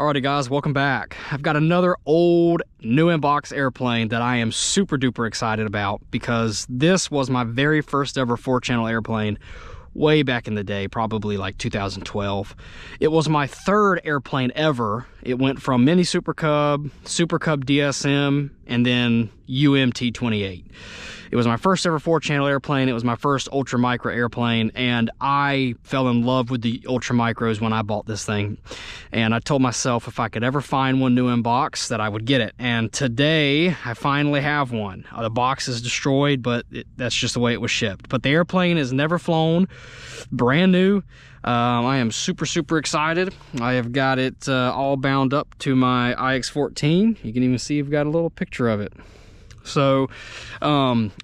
Alrighty guys, welcome back. I've got another old new in-box airplane that I am super duper excited about because this was my very first ever 4-channel airplane way back in the day, probably like 2012. It was my third airplane ever. It went from Mini Super Cub, Super Cub DSM, and then T-28. It was my first ever 4-channel airplane. It was my first ultra micro airplane, and I fell in love with the ultra micros when I bought this thing. And I told myself if I could ever find one new in box that I would get it. And today I finally have one. The box is destroyed, but that's just the way it was shipped. But the airplane is never flown, brand new. I am super excited. I have got it all bound up to my IX-14. You can even see I've got a little picture of it. So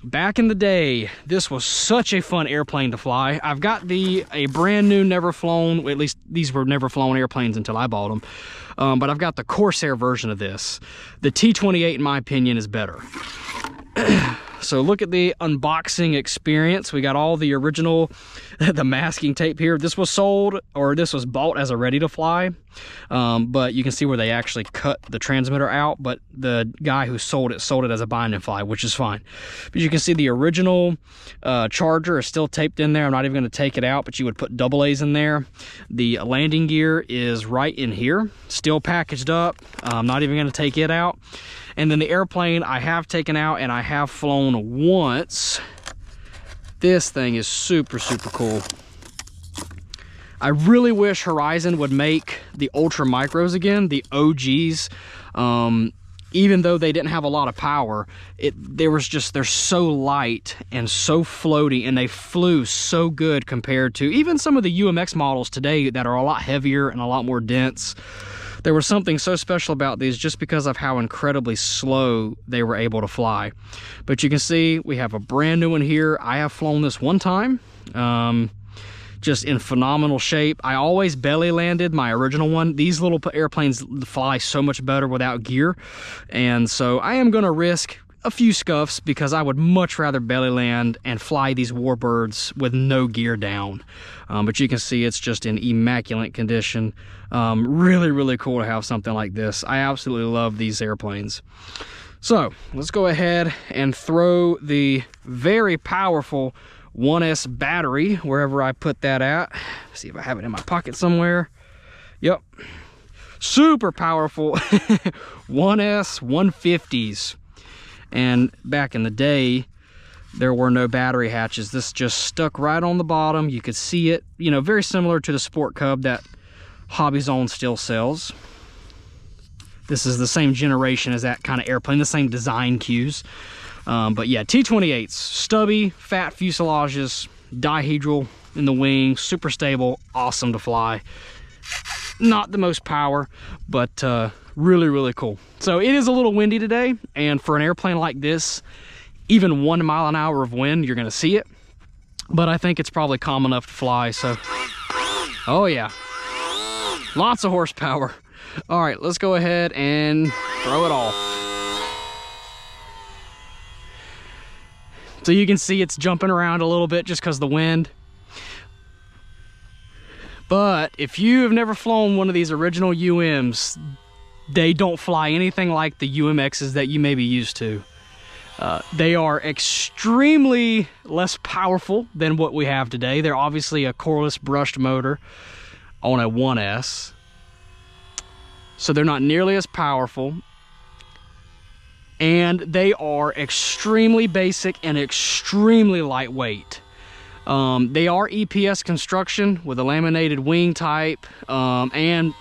back in the day, this was such a fun airplane to fly. I've got a brand new, never flown, well, at least these were never flown airplanes until I bought them, but I've got the Corsair version of this. The T-28 in my opinion is better. So look at the unboxing experience. We got all the original, the masking tape here. This was sold, or this was bought as a ready to fly, but you can see where they actually cut the transmitter out, but the guy who sold it as a bind and fly, which is fine. But you can see the original charger is still taped in there. I'm not even going to take it out, but you would put AA's in there. The landing gear is right in here, still packaged up. I'm not even going to take it out. And then the airplane I have taken out and I have flown once. This thing is super cool. I really wish Horizon would make the ultra micros again, the OGs. Even though they didn't have a lot of power, they're so light and so floaty, and they flew so good compared to even some of the UMX models today that are a lot heavier and a lot more dense. There was something so special about these just because of how incredibly slow they were able to fly. But you can see we have a brand new one here. I have flown this one time, just in phenomenal shape. I always belly landed my original one. These little airplanes fly so much better without gear. And so I am gonna risk a few scuffs because I would much rather belly land and fly these warbirds with no gear down. But you can see it's just in immaculate condition. Really cool to have something like this. I absolutely love these airplanes. So let's go ahead and throw the very powerful 1S battery wherever I put that at. See if I have it in my pocket somewhere. Yep, super powerful 1S 150s. And back in the day, there were no battery hatches. This just stuck right on the bottom. You could see it, you know, very similar to the Sport Cub that HobbyZone still sells. This is the same generation as that kind of airplane, the same design cues. But yeah, T-28s, stubby, fat fuselages, dihedral in the wing, super stable, awesome to fly. Not the most power, but really cool. So it is a little windy today, and for an airplane like this, even 1 mile an hour of wind, you're gonna see it. But I think it's probably calm enough to fly, so. Oh yeah, lots of horsepower. All right, let's go ahead and throw it off. So you can see it's jumping around a little bit just because of the wind. But if you have never flown one of these original UMs, they don't fly anything like the UMXs that you may be used to. They are extremely less powerful than what we have today. They're obviously a coreless brushed motor on a 1S. So they're not nearly as powerful. And they are extremely basic and extremely lightweight. They are EPS construction with a laminated wing type, and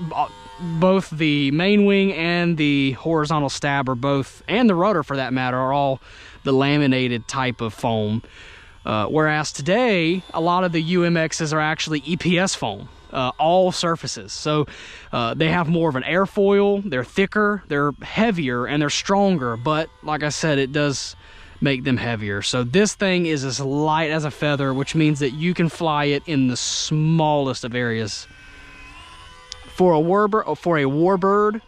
both the main wing and the horizontal stab are both, and the rudder for that matter, are all the laminated type of foam. Whereas today, a lot of the UMXs are actually EPS foam, all surfaces. So they have more of an airfoil, they're thicker, they're heavier, and they're stronger. But like I said, it does make them heavier. So this thing is as light as a feather, which means that you can fly it in the smallest of areas. For a warbird,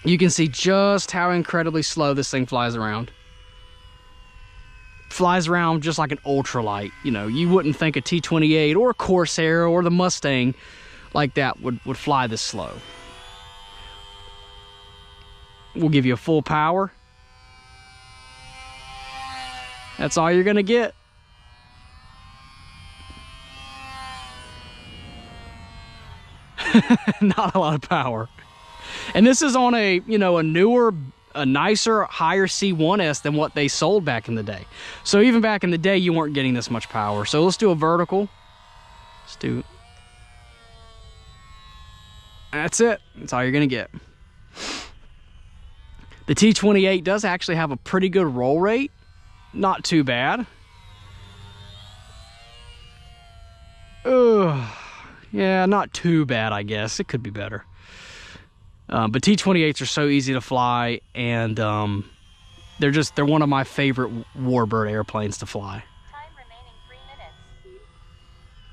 you can see just how incredibly slow this thing flies around. Flies around just like an ultralight. You know, you wouldn't think a T-28 or a Corsair or the Mustang like that would fly this slow. We'll give you a full power. That's all you're gonna get. Not a lot of power. And this is on a, you know, a newer, a nicer, higher C1S than what they sold back in the day. So even back in the day, you weren't getting this much power. So let's do a vertical. Let's do... That's it. That's all you're gonna get. The T-28 does actually have a pretty good roll rate. Not too bad. Ugh. Yeah, not too bad, I guess. It could be better. But T-28s are so easy to fly, and they're one of my favorite warbird airplanes to fly. Time remaining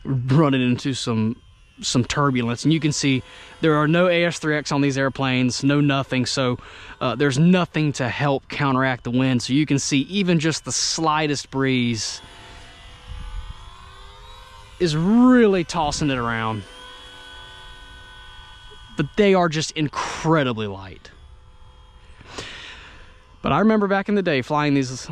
3 minutes. Running into some turbulence, and you can see there are no AS3X on these airplanes, no nothing, so there's nothing to help counteract the wind. So you can see even just the slightest breeze is really tossing it around. But they are just incredibly light. But I remember back in the day flying this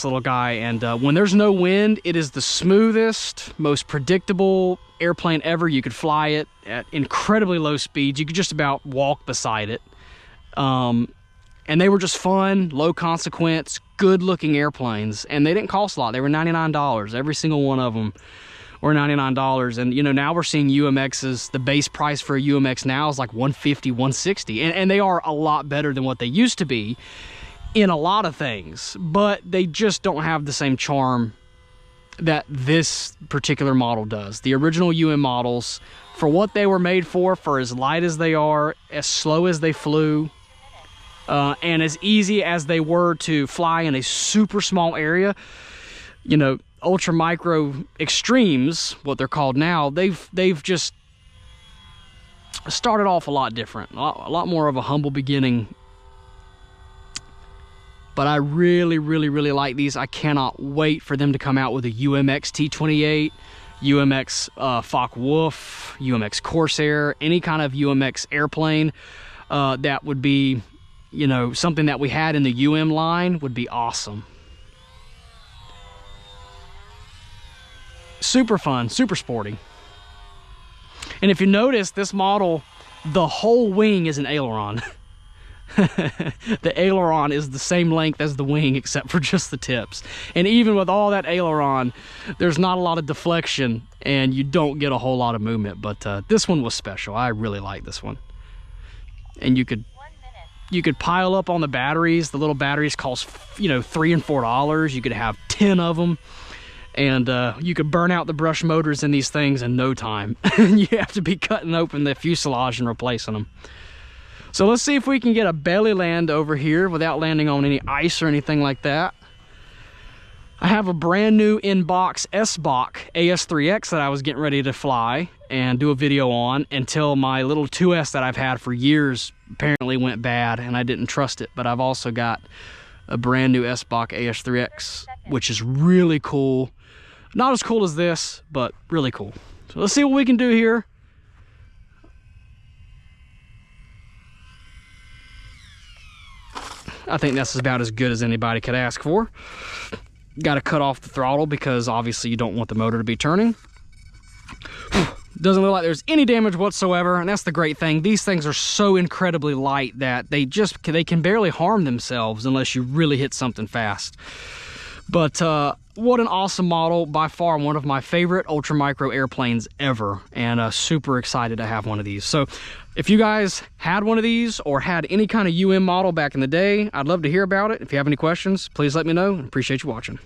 little guy, and when there's no wind, it is the smoothest, most predictable airplane ever. You could fly it at incredibly low speeds. You could just about walk beside it. And they were just fun, low consequence, good looking airplanes. And they didn't cost a lot. They were $99. Every single one of them were $99. And you know, now we're seeing UMXs. The base price for a UMX now is like $150, $160. And they are a lot better than what they used to be in a lot of things, but they just don't have the same charm that this particular model does. The original UM models, for what they were made for as light as they are, as slow as they flew, and as easy as they were to fly in a super small area, you know, ultra micro extremes, what they're called now, they've just started off a lot different, a lot more of a humble beginning. But I really, really, really like these. I cannot wait for them to come out with a UMX T-28, UMX Focke-Wulf, UMX Corsair, any kind of UMX airplane that would be, you know, something that we had in the UM line would be awesome. Super fun, super sporty. And if you notice, this model, the whole wing is an aileron. The aileron is the same length as the wing except for just the tips, and even with all that aileron, there's not a lot of deflection and you don't get a whole lot of movement. But this one was special. I really like this one. And you could pile up on the batteries. The little batteries cost, you know, $3 and $4. You could have 10 of them, and you could burn out the brush motors in these things in no time. You have to be cutting open the fuselage and replacing them. So let's see if we can get a belly land over here without landing on any ice or anything like that. I have a brand new in-box S-Bach AS3X that I was getting ready to fly and do a video on until my little 2S that I've had for years apparently went bad and I didn't trust it. But I've also got a brand new S-Bach AS3X, which is really cool. Not as cool as this, but really cool. So let's see what we can do here. I think that's about as good as anybody could ask for. Got to cut off the throttle because obviously you don't want the motor to be turning. Doesn't look like there's any damage whatsoever, and that's the great thing. These things are so incredibly light that they can barely harm themselves unless you really hit something fast. But what an awesome model. By far one of my favorite ultra micro airplanes ever, and super excited to have one of these. So if you guys had one of these or had any kind of UM model back in the day, I'd love to hear about it. If you have any questions, please let me know, and appreciate you watching.